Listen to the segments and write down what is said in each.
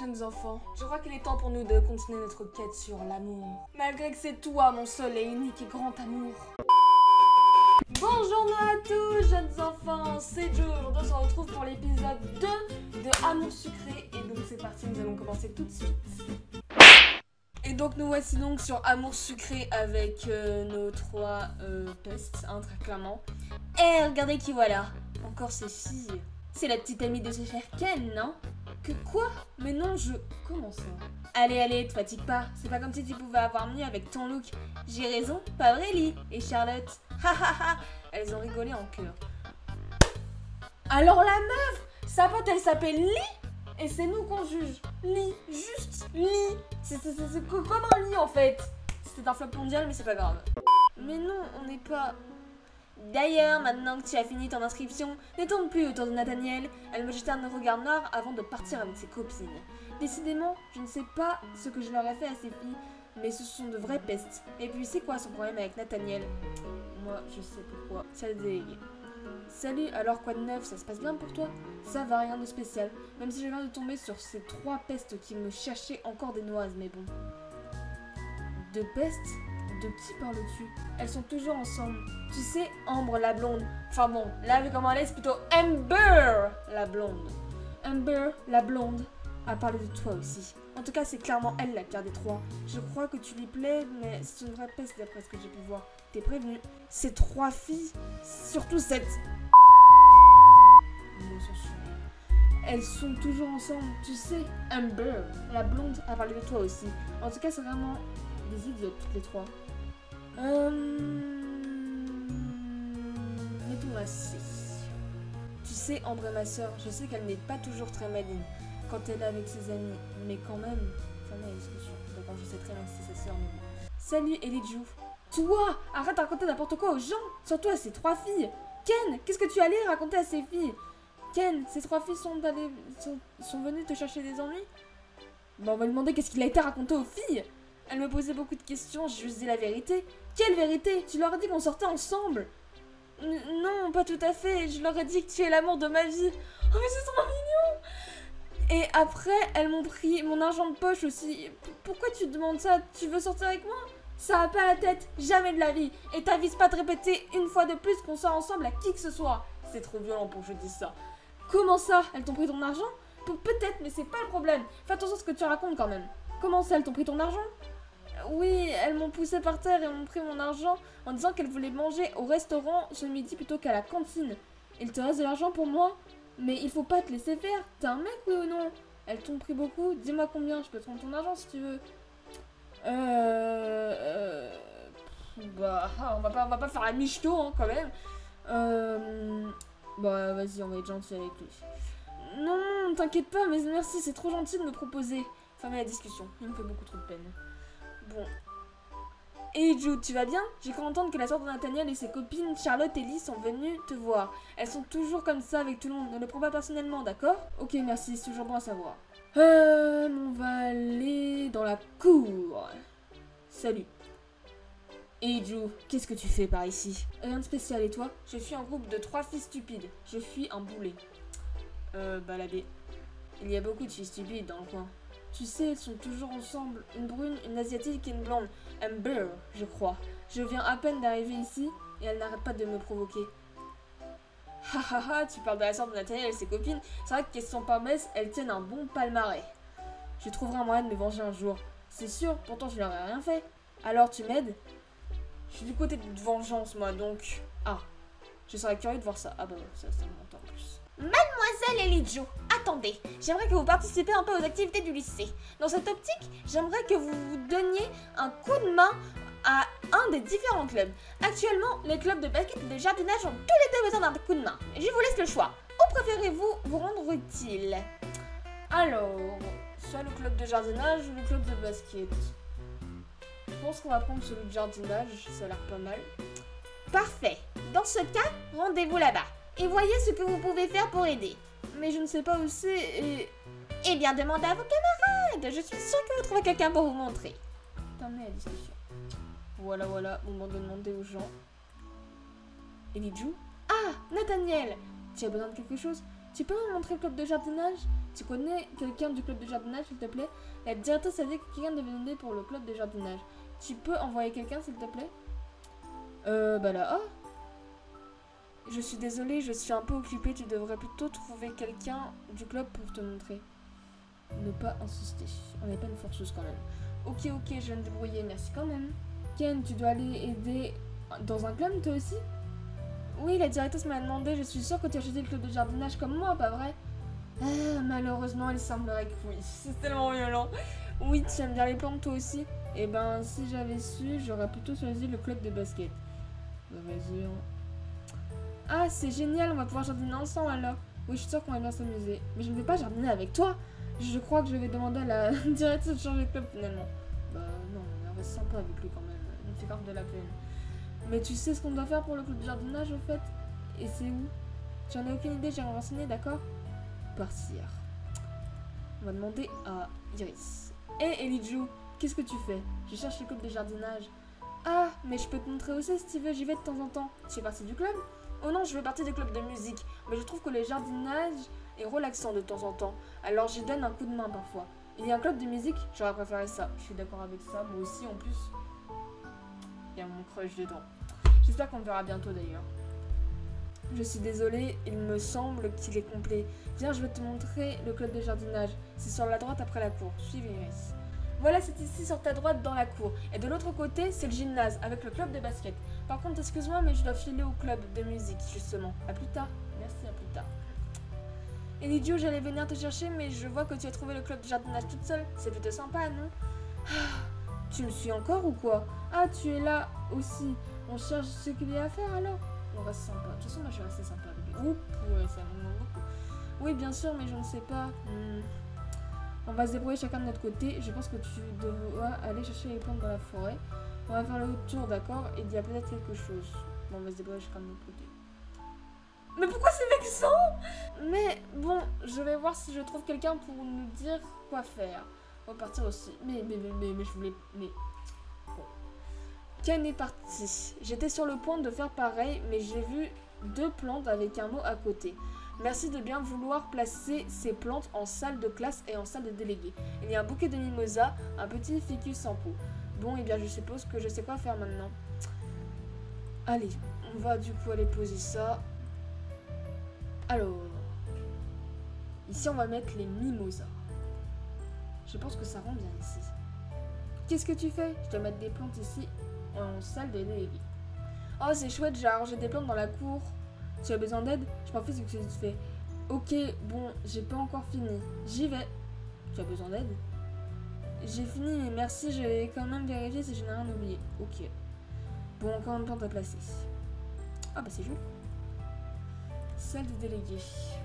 jeunes enfants, je crois qu'il est temps pour nous de continuer notre quête sur l'amour. Malgré que c'est toi, mon seul et unique et grand amour. Bonjour à tous, jeunes enfants, c'est Joe. Aujourd'hui, on se retrouve pour l'épisode 2 de Amour sucré. Et donc, c'est parti, nous allons commencer tout de suite. Et donc, nous voici donc sur Amour sucré avec nos trois pestes, hein, très clairement. Eh, regardez qui voilà. Encore ces filles. C'est la petite amie de ce cher Ken, non? Que quoi? Mais non, comment ça? Allez, te fatigue pas. C'est pas comme si tu pouvais avoir mieux avec ton look. J'ai raison, pas vrai, Lee? Et Charlotte? Ha. Elles ont rigolé en chœur. Alors la meuf, sa pote, elle s'appelle Lee? Et c'est nous qu'on juge. Lee, juste Lee. C'est comme un lit en fait. C'était un flop mondial, mais c'est pas grave. Mais non, on n'est pas... D'ailleurs, maintenant que tu as fini ton inscription, ne tourne plus autour de Nathaniel. Elle me jetait un regard noir avant de partir avec ses copines. Décidément, je ne sais pas ce que je leur ai fait à ces filles, mais ce sont de vraies pestes. Et puis, c'est quoi son problème avec Nathaniel? Moi, je sais pourquoi. Ça le délégue. Salut, alors quoi de neuf? Ça se passe bien pour toi? Ça va, rien de spécial. Même si je viens de tomber sur ces trois pestes qui me cherchaient encore des noises, mais bon. De pestes? De qui parles-tu? Elles sont toujours ensemble. Tu sais, Ambre la blonde. Enfin bon, là vu comment elle est, c'est plutôt Amber la blonde. Amber la blonde a parlé de toi aussi. En tout cas, c'est clairement elle la pire des trois. Je crois que tu lui plais, mais c'est une vraie peste d'après ce que j'ai pu voir. T'es prévenu. Ces trois filles, surtout cette... Elles sont toujours ensemble. Tu sais, Amber la blonde a parlé de toi aussi. En tout cas, c'est vraiment des idiotes toutes les trois. Mettons assis. Tu sais, Ambre est ma soeur, je sais qu'elle n'est pas toujours très maligne quand elle est avec ses amis, mais quand même, ça met la discussion. D'accord, je sais très bien que c'est sa soeur, mais bon. Salut, Elijah. Toi, arrête de raconter n'importe quoi aux gens, surtout à ces trois filles. Ken, qu'est-ce que tu allais raconter à ces filles? Ken, ces trois filles sont venues te chercher des ennuis? Bah, on va lui demander qu'est-ce qu'il a été raconté aux filles. Elle me posait beaucoup de questions, je lui ai dit la vérité. Quelle vérité? Tu leur as dit qu'on sortait ensemble? Non, pas tout à fait. Je leur ai dit que tu es l'amour de ma vie. Oh, mais c'est trop mignon! Et après, elles m'ont pris mon argent de poche aussi. Pourquoi tu te demandes ça? Tu veux sortir avec moi? Ça a pas la tête, jamais de la vie. Et t'avises pas de répéter une fois de plus qu'on sort ensemble à qui que ce soit. C'est trop violent pour que je dise ça. Comment ça? Elles t'ont pris ton argent? Peut-être, mais c'est pas le problème. Fais attention à ce que tu racontes quand même. Comment ça, elles t'ont pris ton argent? Oui, elles m'ont poussé par terre et m'ont pris mon argent en disant qu'elles voulaient manger au restaurant ce midi plutôt qu'à la cantine. Il te reste de l'argent pour moi? Mais il faut pas te laisser faire. T'es un mec, oui ou non? Elles t'ont pris beaucoup? Dis-moi combien, je peux te rendre ton argent si tu veux. Bah, on va pas faire la michto, hein, quand même. Bah, vas-y, on va être gentil avec lui. Non, t'inquiète pas, mais merci, c'est trop gentil de me proposer. Fermez la discussion, il me fait beaucoup trop de peine. Bon. Et Jude, tu vas bien? J'ai cru entendre que la sœur de Nathaniel et ses copines Charlotte et Lee sont venues te voir. Elles sont toujours comme ça avec tout le monde. Ne le prends pas personnellement, d'accord? Ok, merci, c'est toujours bon à savoir. On va aller dans la cour. Salut. Et Jude, qu'est-ce que tu fais par ici? Rien de spécial, et toi? Je suis un groupe de trois filles stupides. Je suis un boulet. Baladé. Il y a beaucoup de filles stupides dans le coin. Tu sais, elles sont toujours ensemble. Une brune, une asiatique et une blonde. Amber, je crois. Je viens à peine d'arriver ici et elle n'arrête pas de me provoquer. Tu parles de la sœur de Nathaniel et ses copines. C'est vrai que question parmesse, elles tiennent un bon palmarès. Je trouverai un moyen de me venger un jour. C'est sûr, pourtant je leur ai rien fait. Alors tu m'aides? Je suis du côté de vengeance, moi, donc... Ah, je serais curieux de voir ça. Ah bah, ça monte en plus. Mademoiselle Elijah, attendez, j'aimerais que vous participiez un peu aux activités du lycée. Dans cette optique, j'aimerais que vous vous donniez un coup de main à un des différents clubs. Actuellement, les clubs de basket et de jardinage ont tous les deux besoin d'un coup de main. Je vous laisse le choix. Où préférez-vous vous rendre utile? Alors, soit le club de jardinage ou le club de basket. Je pense qu'on va prendre celui de jardinage, ça a l'air pas mal. Parfait. Dans ce cas, rendez-vous là-bas. Et voyez ce que vous pouvez faire pour aider. Mais je ne sais pas où c'est et... Eh bien, demandez à vos camarades. Je suis sûre que vous trouverez quelqu'un pour vous montrer. Terminez la discussion. Voilà, moment de demander aux gens. Elijah? Ah, Nathaniel! Tu as besoin de quelque chose? Tu peux me montrer le club de jardinage? Tu connais quelqu'un du club de jardinage, s'il te plaît? La directrice a dit que quelqu'un devait venir pour le club de jardinage. Tu peux envoyer quelqu'un, s'il te plaît? Bah là, oh. Je suis désolée, je suis un peu occupée. Tu devrais plutôt trouver quelqu'un du club pour te montrer. Ne pas insister. On n'est pas une forceuse quand même. Ok, je vais me débrouiller. Merci quand même. Ken, tu dois aller aider dans un club, toi aussi? Oui, la directrice m'a demandé. Je suis sûre que tu as choisi le club de jardinage comme moi, pas vrai? Malheureusement, il semblerait que oui. C'est tellement violent. Oui, tu aimes bien les plantes, toi aussi? Eh ben, si j'avais su, j'aurais plutôt choisi le club de basket. Vas-y, hein. Ah, c'est génial, on va pouvoir jardiner ensemble alors. Oui, je suis sûre qu'on va bien s'amuser. Mais je ne vais pas jardiner avec toi. Je crois que je vais demander à la directrice de changer de club finalement. Bah non, on reste sympa avec lui quand même. Il me fait grave de la peine. Mais tu sais ce qu'on doit faire pour le club de jardinage au fait? Et c'est où? J'en ai aucune idée, j'ai renseigné, d'accord? Partir. On va demander à Iris. Hé, Elijou, qu'est-ce que tu fais? Je cherche le club de jardinage. Ah, mais je peux te montrer aussi si tu veux, j'y vais de temps en temps. Tu fais partie du club? Oh non, je fais partie du club de musique. Mais je trouve que le jardinage est relaxant de temps en temps. Alors j'y donne un coup de main parfois. Il y a un club de musique, j'aurais préféré ça. Je suis d'accord avec ça, moi aussi en plus. Il y a mon crush dedans. J'espère qu'on le verra bientôt d'ailleurs. Je suis désolée, il me semble qu'il est complet. Viens, je vais te montrer le club de jardinage. C'est sur la droite après la cour. Suivez Iris. Voilà, c'est ici sur ta droite dans la cour. Et de l'autre côté, c'est le gymnase avec le club de basket. Par contre, excuse-moi, mais je dois filer au club de musique, justement. À plus tard. Merci, à plus tard. Elidio, j'allais venir te chercher, mais je vois que tu as trouvé le club de jardinage toute seule. C'est plutôt sympa, non? Tu me suis encore ou quoi? Ah, tu es là aussi. On cherche ce qu'il y a à faire alors? On reste sympa. De toute façon, moi, je suis assez sympa avec le groupe. Ouais, ça me manque beaucoup. Oui, bien sûr, mais je ne sais pas. On va se débrouiller chacun de notre côté. Je pense que tu dois aller chercher les plantes dans la forêt. On va faire le tour, d'accord? Et il y a peut-être quelque chose. Bon, on va se débrouiller chacun de notre côté. Mais pourquoi c'est vexant? Mais bon, je vais voir si je trouve quelqu'un pour nous dire quoi faire. On va partir aussi. Mais je voulais... Mais... Bon. Ken est parti. J'étais sur le point de faire pareil, mais j'ai vu 2 plantes avec un mot à côté. Merci de bien vouloir placer ces plantes en salle de classe et en salle de délégués. Il y a un bouquet de mimosa, un petit ficus en pot. Bon, et bien je suppose que je sais quoi faire maintenant. Allez, on va du coup aller poser ça. Alors, ici on va mettre les mimosas. Je pense que ça rend bien ici. Qu'est-ce que tu fais? Je dois mettre des plantes ici en salle de délégués. Oh, c'est chouette, j'ai arrangé des plantes dans la cour. Tu as besoin d'aide? Je m'en fais ce que tu fais. Ok, bon, j'ai pas encore fini. J'y vais. Tu as besoin d'aide? J'ai fini, mais merci, je vais quand même vérifier si je n'ai rien oublié. Ok. Bon, encore une plante à placer. Ah bah c'est joli. Salle de délégué.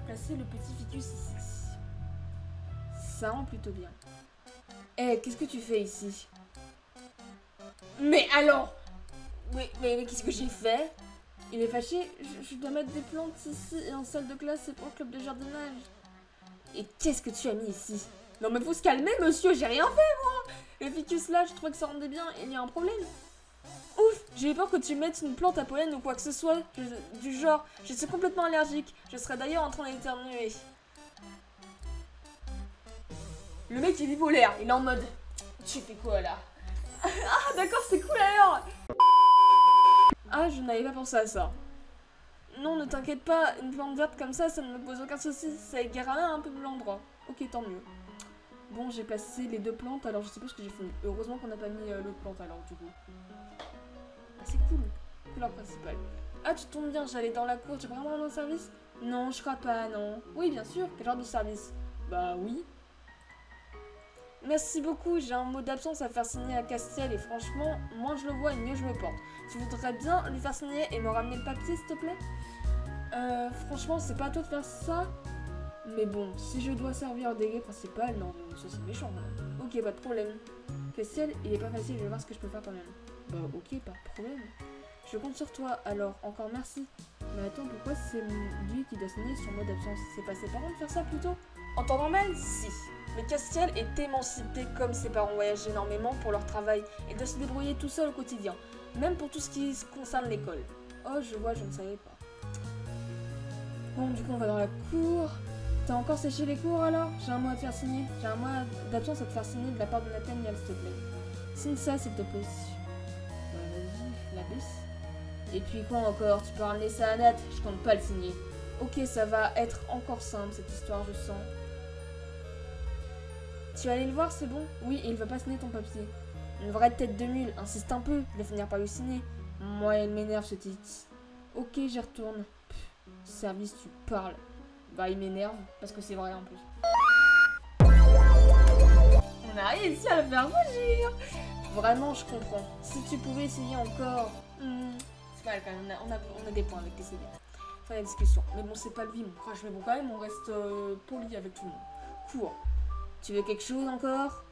Placer le petit ficus ici. Ça rend plutôt bien. Eh, qu'est-ce que tu fais ici? Mais alors! Mais qu'est-ce que j'ai fait? Il est fâché, je dois mettre des plantes ici et en salle de classe, c'est pour le club de jardinage. Et qu'est-ce que tu as mis ici? Non mais faut se calmer monsieur, j'ai rien fait moi. Le ficus là, je trouvais que ça rendait bien, il y a un problème. Ouf, j'ai eu peur que tu mettes une plante à pollen ou quoi que ce soit, du genre, je suis complètement allergique. Je serais d'ailleurs en train d'éternuer. Le mec est bipolaire, il est en mode, tu fais quoi là? Ah d'accord, c'est cool alors. Ah, je n'avais pas pensé à ça. Non, ne t'inquiète pas, une plante verte comme ça ne me pose aucun souci. Ça égarera un peu l'endroit. Ok, tant mieux. Bon, j'ai placé les 2 plantes, alors je sais pas ce que j'ai fait. Heureusement qu'on n'a pas mis l'autre plante alors, du coup. Ah, c'est cool. Couleur principale. Ah, tu tombes bien, j'allais dans la cour. Tu peux vraiment rendre service? Non, je crois pas, non. Oui, bien sûr. Quel genre de service? Bah oui. Merci beaucoup, j'ai un mot d'absence à faire signer à Castiel et franchement, moins je le vois et mieux je me porte. Tu voudrais bien lui faire signer et me ramener le papier s'il te plaît? Franchement, c'est pas à toi de faire ça. Mais bon, si je dois servir délégué principal, non, ça c'est méchant. Non. Ok, pas de problème. Castiel, il est pas facile, je vais voir ce que je peux faire quand même. Bah ok, pas de problème. Je compte sur toi, alors encore merci. Mais attends, pourquoi c'est lui qui doit signer son mot d'absence? C'est pas ses parents de faire ça plutôt? En temps normal, si. Mais Castiel est émancipé comme ses parents voyagent énormément pour leur travail et doit se débrouiller tout seul au quotidien, même pour tout ce qui concerne l'école. Oh, je vois, je ne savais pas. Bon, du coup, on va dans la cour. T'as encore séché les cours alors? J'ai un mot à te faire signer. J'ai un mot d'absence à te faire signer de la part de Nathaniel, s'il te plaît. Signe ça, s'il te plaît. Vas-y, la baisse. Et puis quoi encore? Tu peux ramener ça à Nat? Je compte pas le signer. Ok, ça va être encore simple cette histoire, je sens. Tu vas aller le voir, c'est bon? Oui, et il va pas signer ton papier. Une vraie tête de mule, insiste un peu, il va finir par le signer. Moi, il m'énerve ce titre. Ok, j'y retourne. Service, tu parles. Bah, il m'énerve, parce que c'est vrai en plus. On a réussi à le faire rougir. Vraiment, je comprends. Si tu pouvais essayer encore... c'est mal quand même, on a des points avec les CD. Enfin, la discussion. Mais bon, c'est pas le vie, mon crush. Mais bon, quand même, on reste poli avec tout le monde. Cours. Tu veux quelque chose encore?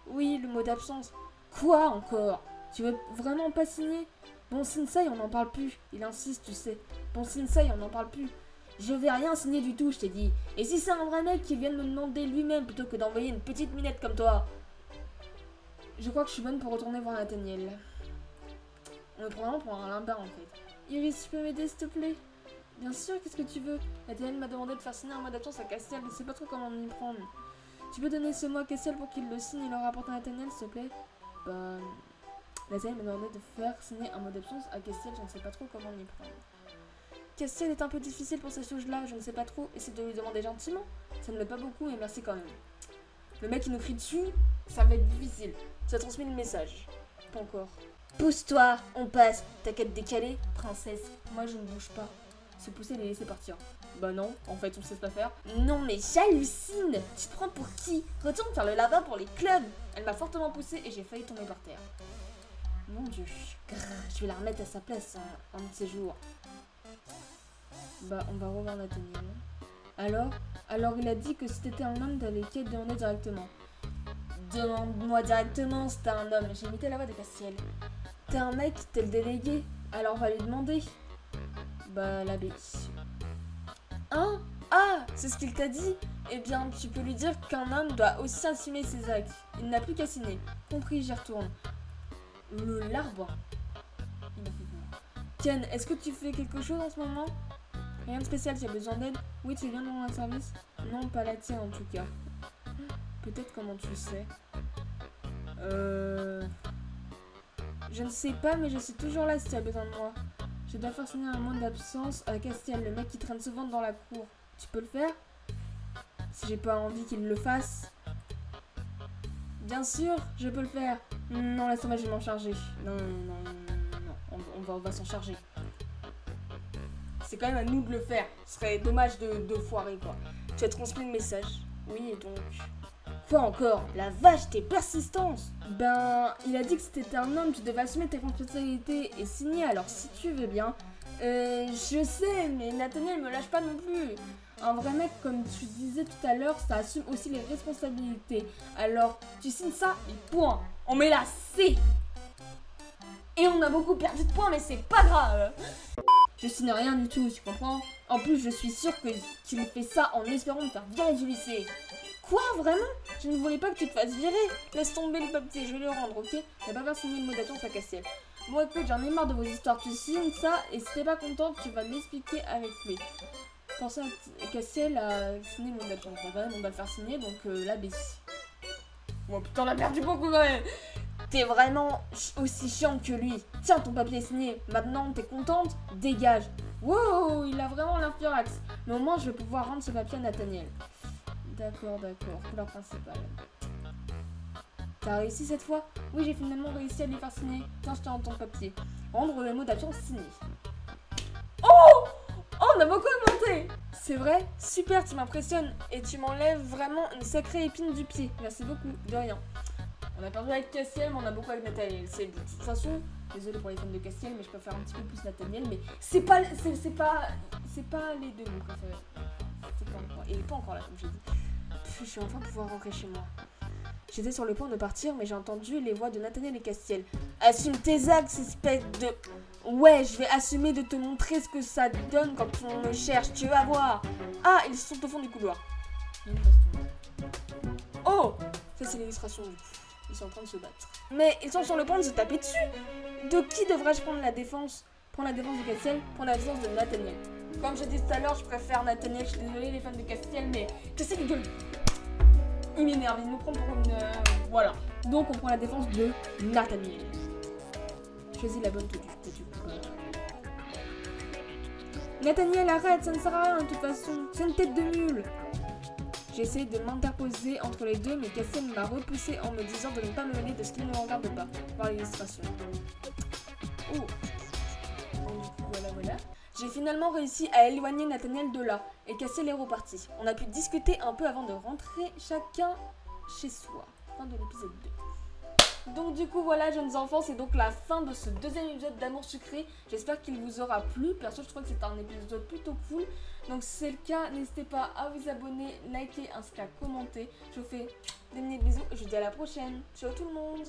Oui, le mot d'absence. Quoi encore? Tu veux vraiment pas signer? Bon, Sinsei, on n'en parle plus. Il insiste, tu sais. Bon, Sinsei, on n'en parle plus. Je vais rien signer du tout, je t'ai dit. Et si c'est un vrai mec qui vient de me demander lui-même plutôt que d'envoyer une petite minette comme toi? Je crois que je suis bonne pour retourner voir Nathaniel. On me prend vraiment pour un limbard en fait. Iris, tu peux m'aider s'il te plaît? Bien sûr, qu'est-ce que tu veux? Nathaniel m'a demandé de faire signer un mot d'absence à Castiel, je sais pas trop comment m'y prendre. Tu peux donner ce mot à Castiel pour qu'il le signe et le rapporte à Nathaniel s'il te plaît? Bah... Nathaniel m'a demandé de faire signer un mot d'absence à Castiel, je ne sais pas trop comment m'y prendre. Castiel est un peu difficile pour ces choses-là, je ne sais pas trop, essaie de lui demander gentiment. Ça ne m'aide pas beaucoup, mais merci quand même. Le mec qui nous crie dessus, ça va être difficile. Ça transmet le message. Pas encore. Pousse-toi, on passe. T'as qu'à te décaler, princesse. Moi je ne bouge pas. Se pousser et les laisser partir. Bah non, en fait on sait pas faire. Non mais j'hallucine. Tu te prends pour qui? Retourne faire le lava pour les clubs. Elle m'a fortement poussé et j'ai failli tomber par terre. Mon dieu. Je vais la remettre à sa place un de ces jours. Bah, on va revoir Nathaniel. Alors il a dit que si t'étais un homme, t'avais qu'à te demander directement. Demande-moi directement si t'es un homme. J'ai imité la voix de Castiel. T'es un mec, t'es le délégué. Alors va lui demander. Bah, l'abbé. Hein? Ah, c'est ce qu'il t'a dit? Eh bien, tu peux lui dire qu'un homme doit aussi assumer ses actes. Il n'a plus qu'à signer. Compris, j'y retourne. L'arbre. Il m'a fait peur. Ken, est-ce que tu fais quelque chose en ce moment? Rien de spécial, tu as besoin d'aide? Oui, tu viens de rendre un service? Non, pas la tienne en tout cas. Peut-être comment tu le sais. Je ne sais pas, mais je suis toujours là si tu as besoin de moi. Je dois faire signer un mot d'absence à Castiel, le mec qui traîne souvent dans la cour. Tu peux le faire? Si j'ai pas envie qu'il le fasse. Bien sûr, je peux le faire. Non, laisse-moi, je vais m'en charger. Non, on va s'en charger. C'est quand même à nous de le faire. Ce serait dommage de foirer, quoi. Tu as transmis le message. Oui, et donc... Quoi encore? La vache, t'es persistance! Ben, il a dit que si t'étais un homme, tu devais assumer tes responsabilités et signer, alors si tu veux bien. Je sais, mais Nathaniel me lâche pas non plus. Un vrai mec, comme tu disais tout à l'heure, ça assume aussi les responsabilités. Alors, tu signes ça et point. On met la C. Et on a beaucoup perdu de points, mais c'est pas grave. Je signe rien du tout, tu comprends? En plus, je suis sûre que tu fait ça en espérant me faire virer du lycée. Quoi, vraiment? Je ne voulais pas que tu te fasses virer. Laisse tomber le papier, je vais le rendre, ok? T'as pas faire signer le mot d'absence à Castiel. Bon, écoute, j'en ai marre de vos histoires. Tu signes ça, et si t'es pas contente, tu vas m'expliquer avec lui. Pensez à Castiel à signer le mot d'absence. Bon, quand même, on va le faire signer, donc la baisse. Oh putain, on a perdu beaucoup quand même. T'es vraiment aussi chiante que lui. Tiens, ton papier est signé. Maintenant, t'es contente? Dégage. Wow, il a vraiment l'influrax. Mais au moins, je vais pouvoir rendre ce papier à Nathaniel. D'accord, couleur principale. T'as réussi cette fois? Oui, j'ai finalement réussi à les faire signer. Tiens, je te rends ton papier. Rendre le mot d'absence signé. Oh! Oh, on a beaucoup augmenté! C'est vrai? Super, tu m'impressionnes. Et tu m'enlèves vraiment une sacrée épine du pied. Merci beaucoup, de rien. On a perdu avec Castiel, mais on a beaucoup avec Nathaniel. C'est de toute façon, désolé pour les fans de Castiel, mais je préfère un petit peu plus Nathaniel. Mais c'est pas les deux mon préféré. C'est pas encore. Il est pas encore là, comme j'ai dit. Je vais enfin pouvoir rentrer chez moi. J'étais sur le point de partir, mais j'ai entendu les voix de Nathaniel et Castiel. Assume tes actes, espèce de... Ouais, je vais assumer de te montrer ce que ça donne quand on me cherche, tu vas voir. Ah, ils sont au fond du couloir. Oh, ça c'est l'illustration du coup. Ils sont en train de se battre. Mais ils sont sur le point de se taper dessus. De qui devrais-je prendre la défense? Prendre la défense de Castiel? Prendre la défense de Nathaniel? Comme j'ai dit tout à l'heure, je préfère Nathaniel. Je suis désolée les fans de Castiel, mais Castiel gueule. Il m'énerve, il nous prend pour une... voilà. Donc on prend la défense de Nathaniel. Choisis la bonne que tu peux. Nathaniel, arrête, ça ne sert à rien de toute façon. C'est une tête de mule. J'essaie de m'interposer entre les deux, mais Castiel m'a repoussé en me disant de ne pas me mêler de ce qui ne me regarde pas. Par l'illustration. Oh. Voilà. J'ai finalement réussi à éloigner Nathaniel de là, et Castiel est reparti. On a pu discuter un peu avant de rentrer chacun chez soi. Fin de l'épisode 2. Donc du coup voilà jeunes enfants, c'est donc la fin de ce deuxième épisode d'Amour Sucré. J'espère qu'il vous aura plu. Perso je trouve que c'est un épisode plutôt cool. Donc si c'est le cas, n'hésitez pas à vous abonner, liker, ainsi qu'à commenter. Je vous fais des bisous et je vous dis à la prochaine. Ciao tout le monde.